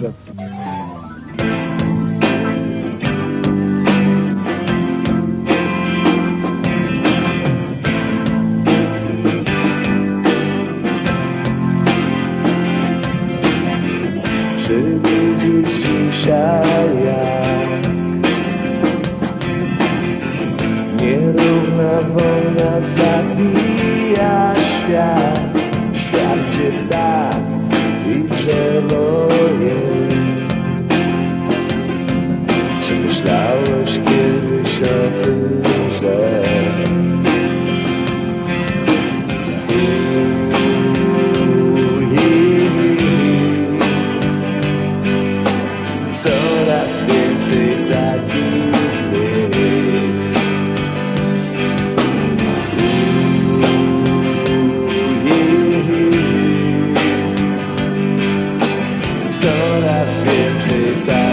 drzewko. Czy widzisz dzisiaj, jak nierówna wojna zabija świat? Świat, gdzie ptak i drzewo jest. Czy myślałeś kiedyś o tym, że coraz więcej takich miejsc? Coraz więcej takich